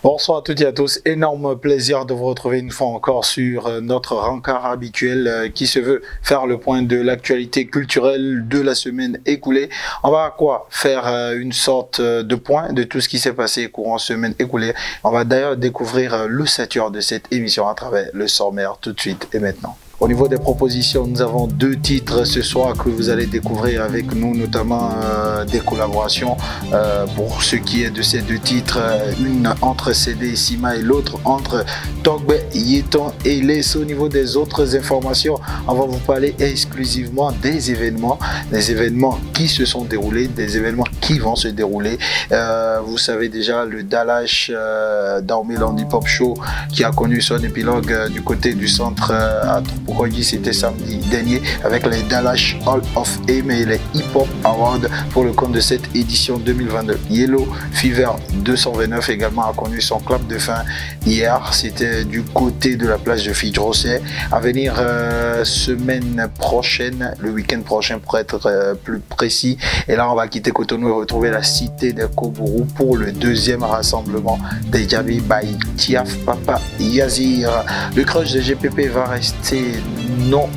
Bonsoir à toutes et à tous, énorme plaisir de vous retrouver une fois encore sur notre rencard habituel qui se veut faire le point de l'actualité culturelle de la semaine écoulée. On va faire une sorte de point de tout ce qui s'est passé courant semaine écoulée. On va d'ailleurs découvrir l'ossature de cette émission à travers le sommaire tout de suite et maintenant. Au niveau des propositions, nous avons deux titres ce soir que vous allez découvrir avec nous, notamment des collaborations. Pour ce qui est de ces deux titres, une entre CD et Sima et l'autre entre Togbe, Yeton et Les. Au niveau des autres informations, on va vous parler exclusivement des événements qui se sont déroulés, des événements qui vont se dérouler. Vous savez déjà le Dalash Daomeland Hip Hop Show qui a connu son épilogue du côté du centre à Tropokoji, c'était samedi dernier avec les Dalash Hall of Fame et les Hip Hop Awards pour le compte de cette édition 2022. Yellow Fever 229 également a connu son clap de fin hier, c'était du côté de la plage de Fidjrosset. À venir semaine prochaine, le week-end prochain pour être plus précis, et là on va quitter Cotonou et retrouver la cité des Kobourou pour le deuxième rassemblement des Djabi by Tiaf Papa Yazir. Le crush de GPP va rester non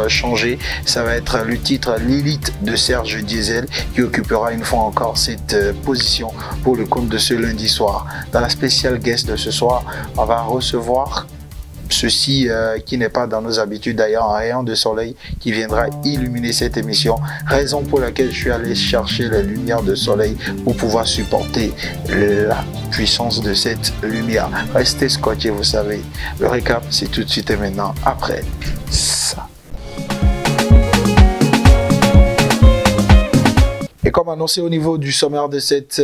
changé, ça va être le titre Lilith de Serge Diesel qui occupera une fois encore cette position pour le compte de ce lundi soir. Dans la spéciale guest de ce soir, on va recevoir ceci qui n'est pas dans nos habitudes, d'ailleurs un rayon de soleil qui viendra illuminer cette émission, raison pour laquelle je suis allé chercher les lumières de soleil pour pouvoir supporter la puissance de cette lumière. Restez scotchés, vous savez, le récap c'est tout de suite et maintenant après ça. Et comme annoncé au niveau du sommaire de cette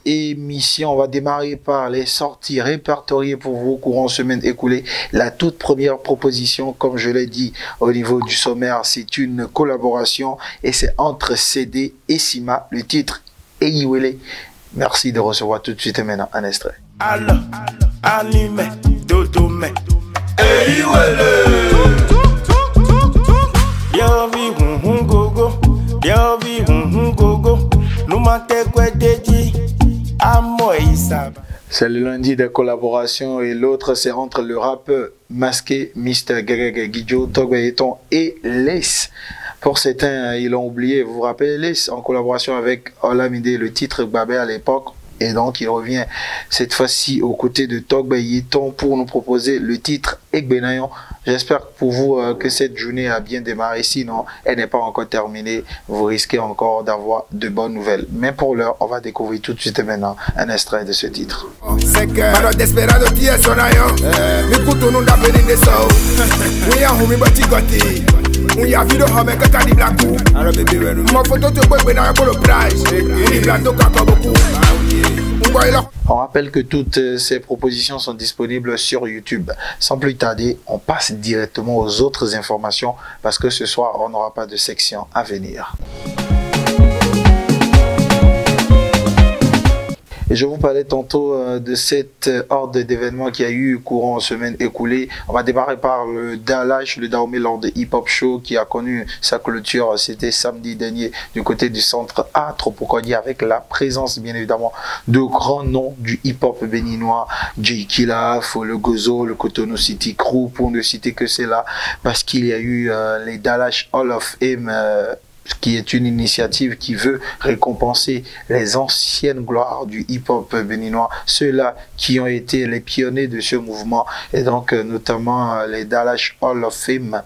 émission, on va démarrer par les sorties répertoriées pour vous courant semaine écoulée. La toute première proposition, comme je l'ai dit au niveau du sommaire, c'est une collaboration et c'est entre CD et Sima. Le titre Eyiwele. Merci de recevoir tout de suite et maintenant un extrait. Alors, animé, dodomé, Eyiwele. Bienvenue, gogo. Bienvenue, gogo. Nous c'est le lundi de collaboration et l'autre c'est entre le rappeur masqué Mr. Gegege Gidjo, Togbe Yeton et Les. Pour certains, ils l'ont oublié. Vous vous rappelez Les en collaboration avec Olamide, le titre Babé à l'époque. Et donc il revient cette fois-ci aux côtés de Togbe Yeton pour nous proposer le titre Egbenayon. J'espère pour vous que cette journée a bien démarré, sinon elle n'est pas encore terminée. Vous risquez encore d'avoir de bonnes nouvelles. Mais pour l'heure, on va découvrir tout de suite et maintenant un extrait de ce titre. On rappelle que toutes ces propositions sont disponibles sur YouTube. Sans plus tarder, on passe directement aux autres informations parce que ce soir, on n'aura pas de section à venir. Et je vous parlais tantôt de cette horde d'événements qui a eu courant en semaine écoulée. On va démarrer par le Dalash, le Daomeland Hip Hop Show qui a connu sa clôture. C'était samedi dernier du côté du centre à Tropokoji avec la présence bien évidemment de grands noms du hip hop béninois. Jay Killa, Folo Gozo, le Cotonou City Crew pour ne citer que cela parce qu'il y a eu les Dalash Hall of Fame qui est une initiative qui veut récompenser les anciennes gloires du hip-hop béninois, ceux-là qui ont été les pionniers de ce mouvement. Et donc, notamment, les Dalash Hall of Fame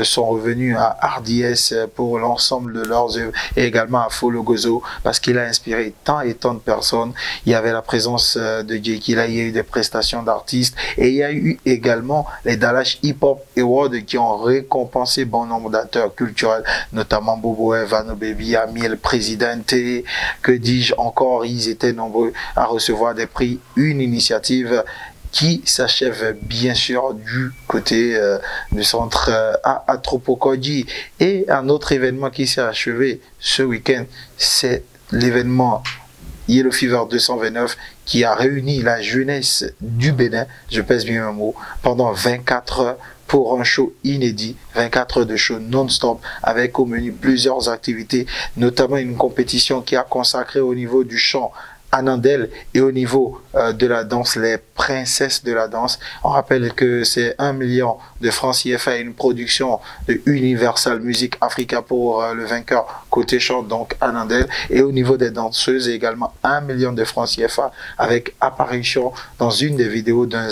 sont revenus à RDS pour l'ensemble de leurs œuvres et également à Folo Gozo parce qu'il a inspiré tant et tant de personnes. Il y avait la présence de Jay Killa, il y a eu des prestations d'artistes et il y a eu également les Dalash Hip Hop Awards qui ont récompensé bon nombre d'acteurs culturels, notamment Bobo Vano Baby, Amiel Presidente, que dis-je encore, ils étaient nombreux à recevoir des prix, une initiative qui s'achève bien sûr du côté du centre à Tropokoji. Et un autre événement qui s'est achevé ce week-end, c'est l'événement Yellow Fever 229 qui a réuni la jeunesse du Bénin, je pèse bien un mot, pendant 24 heures pour un show inédit, 24 heures de show non-stop avec au menu plusieurs activités, notamment une compétition qui a consacré au niveau du chant Anandel, et au niveau de la danse, les princesses de la danse. On rappelle que c'est 1 million de francs CFA et une production de Universal Music Africa pour le vainqueur côté chant, donc Anandel. Et au niveau des danseuses, également 1 million de francs CFA avec apparition dans une des vidéos d'un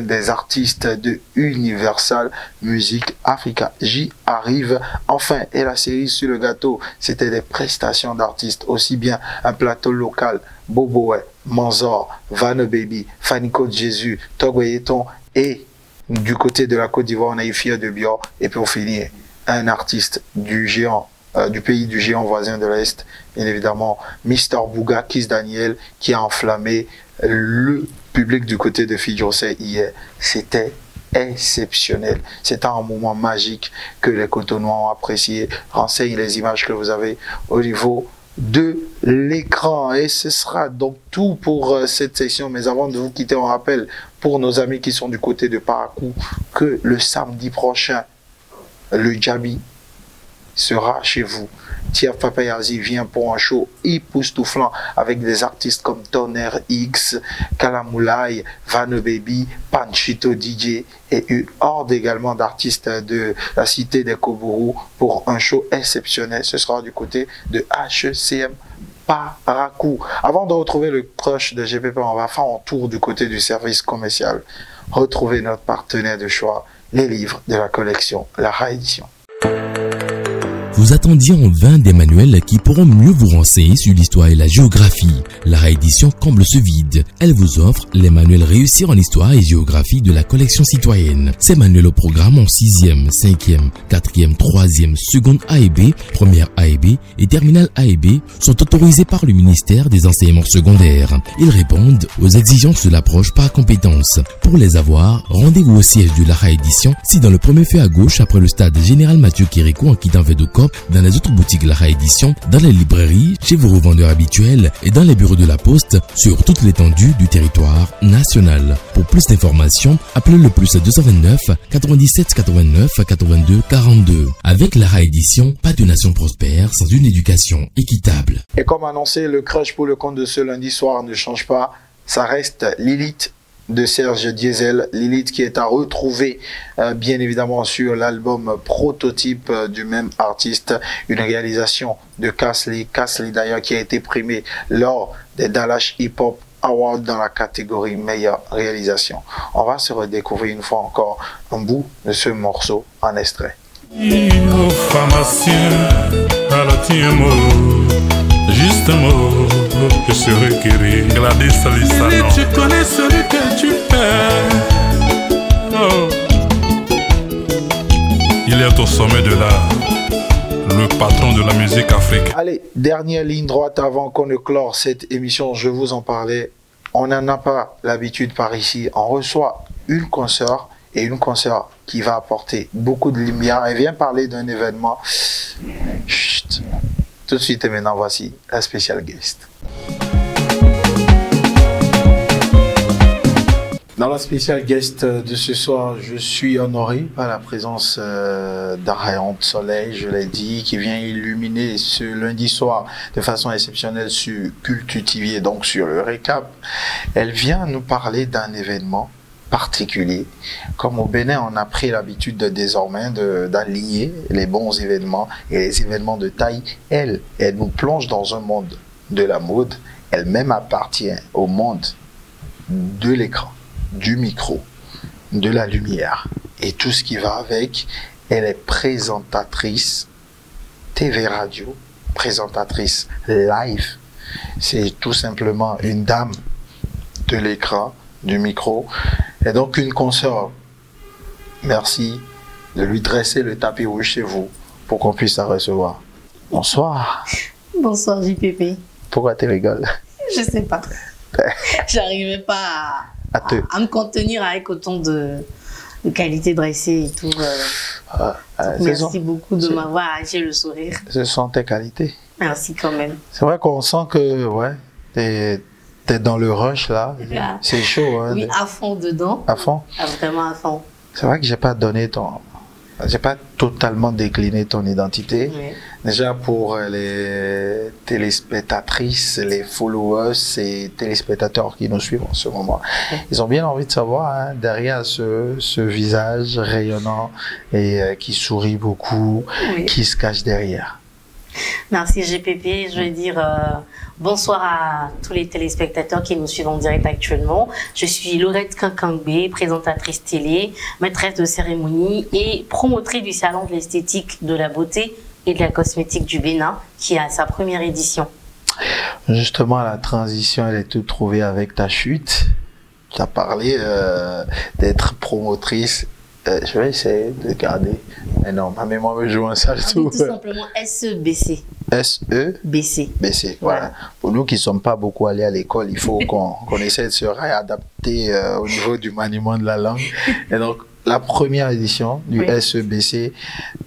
des artistes de Universal Music Africa. J'y arrive enfin. Et la série sur le gâteau, c'était des prestations d'artistes, aussi bien un plateau local, Boboé, Manzor, Vanne Baby, Fanny Côte Jésus, Togoyeton, et du côté de la Côte d'Ivoire, on a eu Fia de Bior, et pour finir, un artiste du géant, du pays du géant voisin de l'Est, bien évidemment, Mister Bouga, Kiss Daniel, qui a enflammé le public du côté de Fidjosé hier. C'était exceptionnel. C'était un moment magique que les Cotonois ont apprécié. Renseigne les images que vous avez au niveau de l'écran. Et ce sera donc tout pour cette session. Mais avant de vous quitter, on rappelle pour nos amis qui sont du côté de Parakou que le samedi prochain, le Djabi sera chez vous. Tia Papayazi vient pour un show époustouflant avec des artistes comme Tonnerre X, Kalamoulay, Vanne Baby, Panchito DJ et une horde également d'artistes de la cité des Kobourou pour un show exceptionnel. Ce sera du côté de HCM Parakou. Avant de retrouver le crush de GPP, on va faire un tour du côté du service commercial. Retrouver notre partenaire de choix, les livres de la collection, la réédition. Vous attendiez en vain des manuels qui pourront mieux vous renseigner sur l'histoire et la géographie. La réédition comble ce vide. Elle vous offre les manuels réussir en histoire et géographie de la collection citoyenne. Ces manuels au programme en 6e, 5e, 4e, 3e, seconde A et B, première A et B et terminale A et B sont autorisés par le ministère des enseignements secondaires. Ils répondent aux exigences de l'approche par compétences. Pour les avoir, rendez-vous au siège de la réédition, si dans le premier feu à gauche après le stade Général Mathieu Kérikou en quittant Védocop, dans les autres boutiques La Réédition, dans les librairies, chez vos revendeurs habituels et dans les bureaux de la Poste sur toute l'étendue du territoire national. Pour plus d'informations, appelez le plus 229 97 89 82 42. Avec La Réédition, pas de nation prospère sans une éducation équitable. Et comme annoncé, le crush pour le compte de ce lundi soir ne change pas. Ça reste Lilith de Serge Diesel, Lilith qui est à retrouver bien évidemment sur l'album Prototype du même artiste, une réalisation de Casly d'ailleurs qui a été primé lors des Dallas Hip Hop Awards dans la catégorie meilleure réalisation. On va se redécouvrir une fois encore un bout de ce morceau en extrait. Juste un mot, je serai guéri. Gladys Salissano. Tu connais celui que tu fais. Oh. Il est au sommet de l'art, le patron de la musique africaine. Allez, dernière ligne droite avant qu'on ne clore cette émission, je vous en parlais. On n'en a pas l'habitude par ici. On reçoit une consoeur et une consoeur qui va apporter beaucoup de lumière. Elle vient parler d'un événement. Chut. Tout de suite et maintenant, voici la spéciale guest. Dans la spéciale guest de ce soir, je suis honoré par la présence d'Ariane Soleil, je l'ai dit, qui vient illuminer ce lundi soir de façon exceptionnelle sur Culture TV, donc sur le récap. Elle vient nous parler d'un événement particulier. Comme au Bénin, on a pris l'habitude désormais d'aligner les bons événements et les événements de taille. Elle nous plonge dans un monde de la mode. Elle-même appartient au monde de l'écran, du micro, de la lumière et tout ce qui va avec. Elle est présentatrice TV radio, présentatrice live. C'est tout simplement une dame de l'écran, du micro. Et donc une consoeur, merci de lui dresser le tapis rouge chez vous pour qu'on puisse la recevoir. Bonsoir. Bonsoir JPP. Pourquoi tu rigoles? Je sais pas. J'arrivais pas à me contenir avec autant de qualité dressée et tout. Merci beaucoup de m'avoir arraché le sourire. Ce sont tes qualités. Merci quand même. C'est vrai qu'on sent que ouais, t'es dans le rush là. C'est chaud. Hein, oui, à fond dedans. À fond? Ah, vraiment à fond. C'est vrai que j'ai pas donné ton j'ai pas totalement décliné ton identité. Oui. Déjà pour les téléspectatrices, les followers et téléspectateurs qui nous suivent en ce moment, oui. Ils ont bien envie de savoir, hein, derrière ce visage rayonnant et qui sourit beaucoup, oui. Qui se cache derrière. Merci GPP, je veux dire bonsoir à tous les téléspectateurs qui nous suivent en direct actuellement. Je suis Laurette Kankangbe, présentatrice télé, maîtresse de cérémonie et promotrice du salon de l'esthétique, de la beauté et de la cosmétique du Bénin qui a sa première édition. Justement, la transition, elle est toute trouvée avec ta chute. Tu as parlé d'être promotrice. Je vais essayer de garder. Mais non, ma mémoire me joue un sale tour. Tout simplement SEBC. SEBC. BC, voilà. Pour nous qui ne sommes pas beaucoup allés à l'école, il faut qu'on essaie de se réadapter au niveau du maniement de la langue. Et donc, la première édition du SEBC,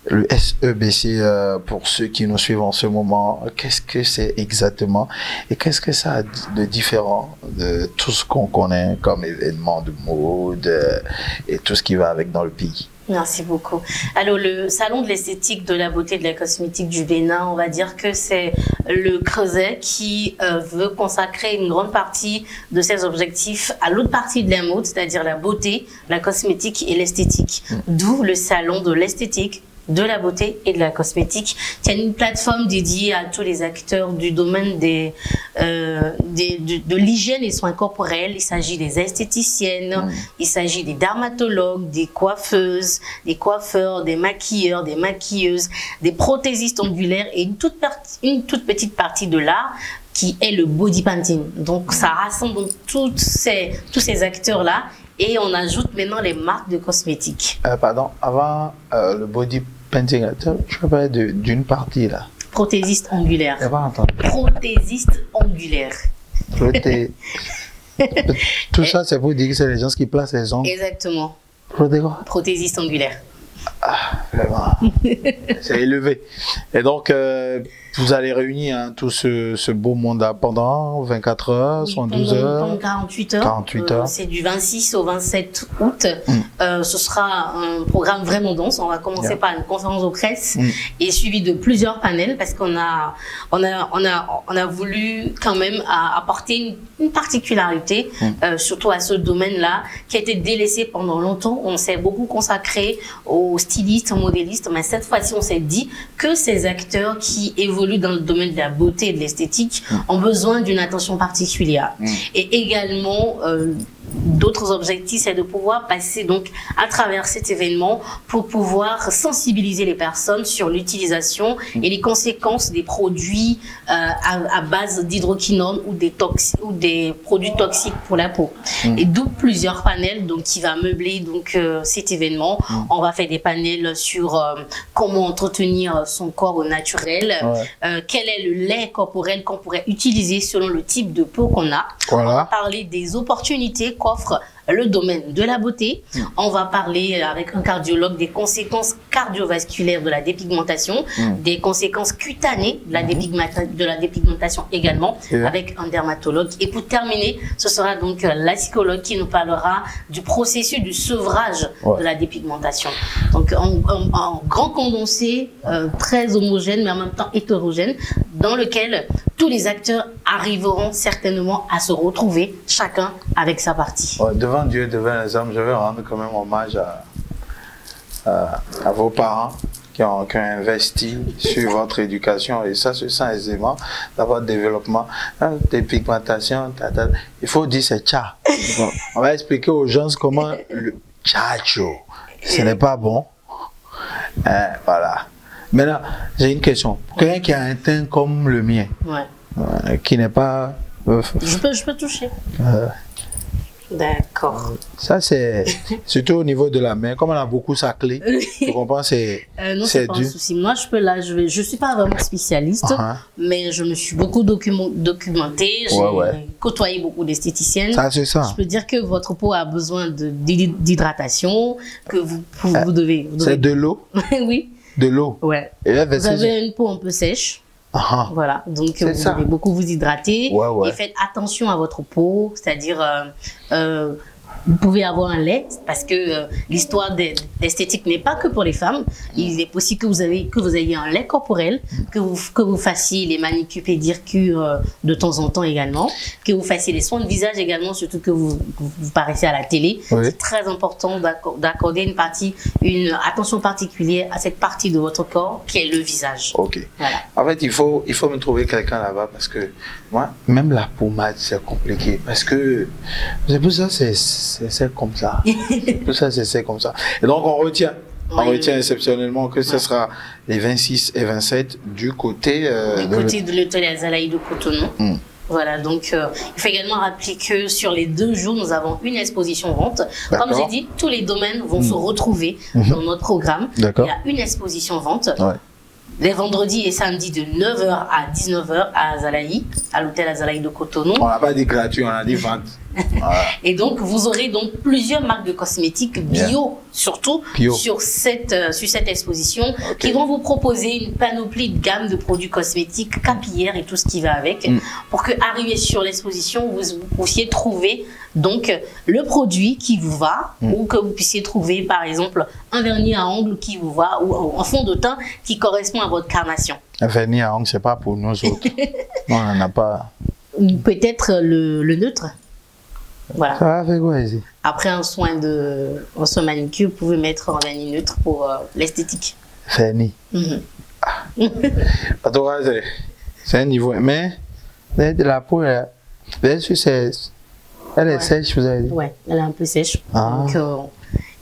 le SEBC, pour ceux qui nous suivent en ce moment, qu'est-ce que c'est exactement et qu'est-ce que ça a de différent de tout ce qu'on connaît comme événement de mode et tout ce qui va avec dans le pays? Merci beaucoup. Alors, le salon de l'esthétique, de la beauté et de la cosmétique du Bénin, on va dire que c'est le creuset qui veut consacrer une grande partie de ses objectifs à l'autre partie de la mode, c'est-à-dire la beauté, la cosmétique et l'esthétique. D'où le salon de l'esthétique, de la beauté et de la cosmétique. Il y a une plateforme dédiée à tous les acteurs du domaine de l'hygiène et soins corporels. Il s'agit des esthéticiennes, il s'agit des dermatologues, des coiffeuses, des coiffeurs, des maquilleurs, des maquilleuses, des prothésistes ongulaires et une toute petite partie de l'art qui est le body painting. Donc ça rassemble donc tous ces acteurs-là. Et on ajoute maintenant les marques de cosmétiques. Pardon, avant le body painting, je peux parler d'une partie là. Prothésiste ongulaire. Je n'ai pas entendu. Prothésiste ongulaire. Tout ça, c'est pour dire que c'est les gens qui placent les ongles. Exactement. Prothésiste ongulaire. Ah, vraiment. C'est élevé. Et donc, vous allez réunir tout ce beau monde-là pendant 24 heures, 72 heures. Pendant 48 heures. 48 heures. C'est du 26 au 27 août. Ce sera un programme vraiment dense. On va commencer par une conférence aux presses et suivi de plusieurs panels parce qu'on a voulu quand même apporter une particularité, surtout à ce domaine-là, qui a été délaissé pendant longtemps. On s'est beaucoup consacré aux stylistes, aux modélistes, mais cette fois-ci, on s'est dit que ces acteurs qui évoluent dans le domaine de la beauté et de l'esthétique ont besoin d'une attention particulière. Et également, d'autres objectifs, c'est de pouvoir passer donc à travers cet événement pour pouvoir sensibiliser les personnes sur l'utilisation et les conséquences des produits à base d'hydroquinone ou des produits toxiques pour la peau. Et d'où plusieurs panels donc qui va meubler donc cet événement. On va faire des panels sur comment entretenir son corps au naturel, quel est le lait corporel qu'on pourrait utiliser selon le type de peau qu'on a. On va parler des opportunités qu'offre le domaine de la beauté. On va parler avec un cardiologue des conséquences cardiovasculaires de la dépigmentation, des conséquences cutanées de la dépigmentation également, avec un dermatologue. Et pour terminer, ce sera donc la psychologue qui nous parlera du processus du sevrage de la dépigmentation. Donc un grand condensé, très homogène, mais en même temps hétérogène, dans lequel tous les acteurs arriveront certainement à se retrouver, chacun avec sa partie. Devant Dieu, devant les hommes, je veux rendre quand même hommage à vos parents qui ont investi sur votre éducation et ça se sent aisément dans votre développement. Des pigmentations, il faut dire c'est tcha. On va expliquer aux gens comment le tchacho, ce n'est pas bon. Voilà. Maintenant, j'ai une question. Pour quelqu'un qui a un teint comme le mien, qui n'est pas... Je peux toucher. D'accord. Ça, c'est surtout au niveau de la main. Comme on a beaucoup saclé, tu comprends, c'est non, c'est pas un souci. Moi, je suis pas vraiment spécialiste, mais je me suis beaucoup documentée. J'ai côtoyé beaucoup d'esthéticiennes. Ça, c'est ça. Je peux dire que votre peau a besoin d'hydratation, que vous devez... C'est de l'eau? Oui. De l'eau? Ouais. Vous avez une peau un peu sèche. Voilà, donc vous devez beaucoup vous hydrater et faites attention à votre peau, c'est-à-dire Vous pouvez avoir un lait parce que l'histoire d'esthétique n'est pas que pour les femmes. Il est possible que vous ayez un lait corporel, que vous fassiez les manicures, pédicures de temps en temps également, que vous fassiez les soins de visage également, surtout que vous paraissez à la télé. Oui. C'est très important d'accorder une attention particulière à cette partie de votre corps qui est le visage. Ok. Voilà. En fait, il faut me trouver quelqu'un là-bas parce que moi, même la pommade, c'est compliqué parce que c'est pour ça c'est comme ça. Tout ça, c'est comme ça. Et donc, on retient exceptionnellement que ce sera les 26 et 27 du côté de l'hôtel Azalaï de Cotonou. Voilà, donc il faut également rappeler que sur les 2 jours, nous avons une exposition vente. Comme j'ai dit, tous les domaines vont se retrouver dans notre programme. Il y a une exposition vente. Ouais. Les vendredis et samedis de 9h à 19h à Azalaï, à l'hôtel Azalaï de Cotonou. On n'a pas dit gratuit, on a dit vente. Voilà. Et donc, vous aurez donc plusieurs marques de cosmétiques bio, surtout sur cette exposition, qui vont vous proposer une panoplie de gamme de produits cosmétiques, capillaires et tout ce qui va avec, pour que, arrivé sur l'exposition, vous puissiez trouver donc le produit qui vous va, ou que vous puissiez trouver, par exemple, un vernis à ongles qui vous va, ou un fond de teint qui correspond à votre carnation. Un vernis à ongles, c'est pas pour nous autres. Non, on n'en a pas. Peut-être le neutre. Voilà. Ça va faire quoi ici? Après un soin manicure, vous pouvez mettre un vernis neutre pour l'esthétique. Vernis. En tout cas, c'est un niveau. Mais de la peau, elle est sèche, vous avez dit? Oui, elle est un peu sèche. Donc,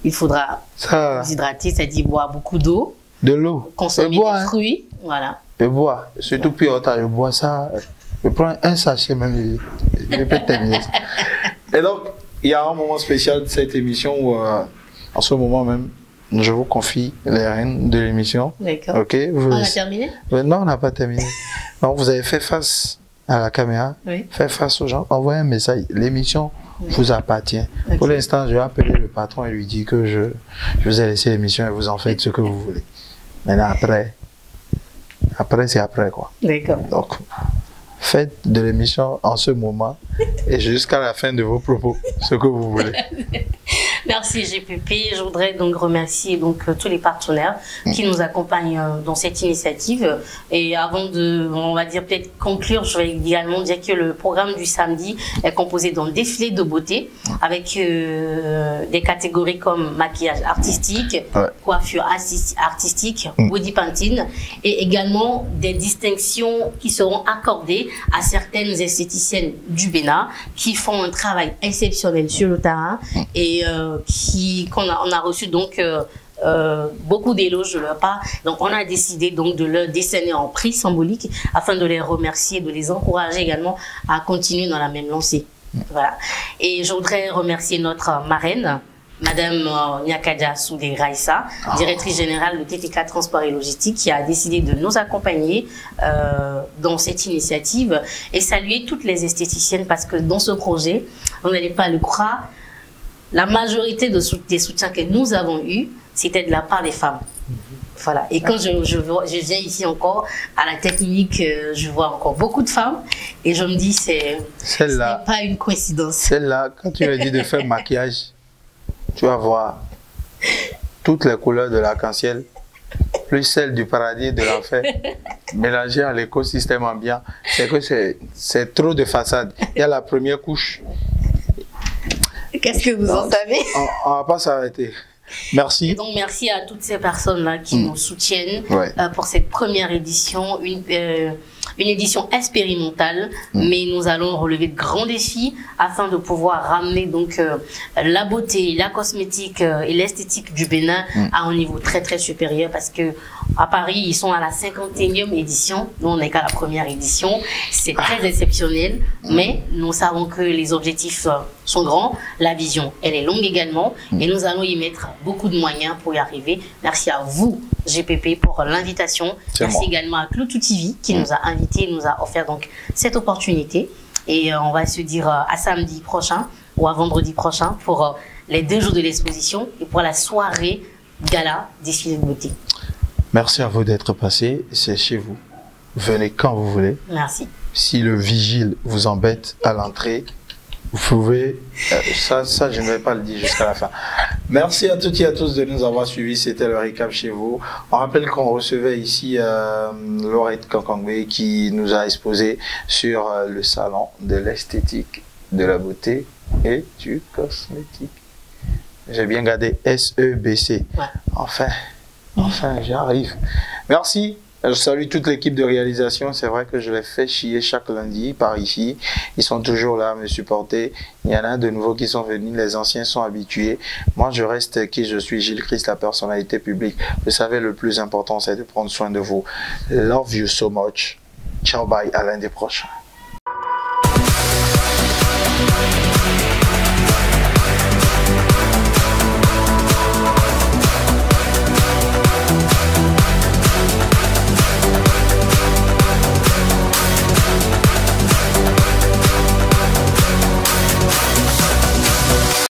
il faudra vous hydrater, c'est-à-dire boire beaucoup d'eau. De l'eau. Consommer des fruits. Voilà. Je bois, surtout puis je bois ça. Je prends un sachet même, je peux terminer. Et donc, il y a un moment spécial de cette émission où, en ce moment même, je vous confie les rênes de l'émission. D'accord. Ok. On a terminé? Non, on n'a pas terminé. Donc, vous avez fait face à la caméra, fait face aux gens, envoyez un message. L'émission vous appartient. Okay. Pour l'instant, je vais appeler le patron et lui dire que je vous ai laissé l'émission et vous en faites ce que vous voulez. Maintenant, après c'est après, quoi. D'accord. Donc, faites de l'émission en ce moment et jusqu'à la fin de vos propos, ce que vous voulez. Merci GPP. Je voudrais donc remercier tous les partenaires qui nous accompagnent dans cette initiative. Et avant de, on va dire peut-être conclure, je vais également dire que le programme du samedi est composé d'un défilé de beauté avec des catégories comme maquillage artistique, coiffure artistique, body painting et également des distinctions qui seront accordées à certaines esthéticiennes du Bénin qui font un travail exceptionnel sur le terrain et on a reçu donc beaucoup d'éloges de leur part. Donc on a décidé donc de leur décerner un prix symbolique afin de les remercier, de les encourager également à continuer dans la même lancée. Voilà. Et je voudrais remercier notre marraine, Madame Nyakadia Soudé Raissa, directrice générale de TTK Transport et Logistique, qui a décidé de nous accompagner dans cette initiative et saluer toutes les esthéticiennes parce que dans ce projet, vous n'allez pas le croire, la majorité des soutiens que nous avons eus, c'était de la part des femmes. Voilà. Et quand je viens ici encore, à la technique, je vois encore beaucoup de femmes et je me dis, c'est pas une coïncidence. Celle-là, quand tu as dit de faire maquillage, tu vas voir toutes les couleurs de l'arc-en-ciel, plus celles du paradis et de l'enfer, mélangées à l'écosystème ambiant. C'est que c'est trop de façade. Il y a la première couche. Qu'est-ce que vous en savez? On ne va pas s'arrêter. Merci. Et donc, merci à toutes ces personnes-là qui nous soutiennent pour cette première édition, une édition expérimentale, mais nous allons relever de grands défis afin de pouvoir ramener donc la beauté, la cosmétique et l'esthétique du Bénin à un niveau très très supérieur parce que à Paris, ils sont à la 51e édition, nous on n'est qu'à la première édition, c'est très exceptionnel, mais nous savons que les objectifs sont grands, la vision elle est longue également et nous allons y mettre beaucoup de moyens pour y arriver. Merci à vous GPP pour l'invitation, merci également à Cloutou TV qui nous a invités, nous a offert donc cette opportunité et on va se dire à samedi prochain ou à vendredi prochain pour les 2 jours de l'exposition et pour la soirée gala défilé de beauté. Merci à vous d'être passé, c'est chez vous. Venez quand vous voulez. Merci. Si le vigile vous embête à l'entrée, Vous pouvez, ça je ne vais pas le dire jusqu'à la fin. Merci à toutes et à tous de nous avoir suivis, c'était le récap chez vous. On rappelle qu'on recevait ici Laurette Kankangwe qui nous a exposé sur le salon de l'esthétique, de la beauté et du cosmétique. J'ai bien gardé SEBC. Ouais. Enfin, j'y arrive. Merci. Je salue toute l'équipe de réalisation. C'est vrai que je les fais chier chaque lundi par ici. Ils sont toujours là à me supporter. Il y en a de nouveaux qui sont venus. Les anciens sont habitués. Moi, je reste qui je suis, Gilles Christ, la personnalité publique. Vous savez, le plus important, c'est de prendre soin de vous. Love you so much. Ciao, bye. À lundi prochain.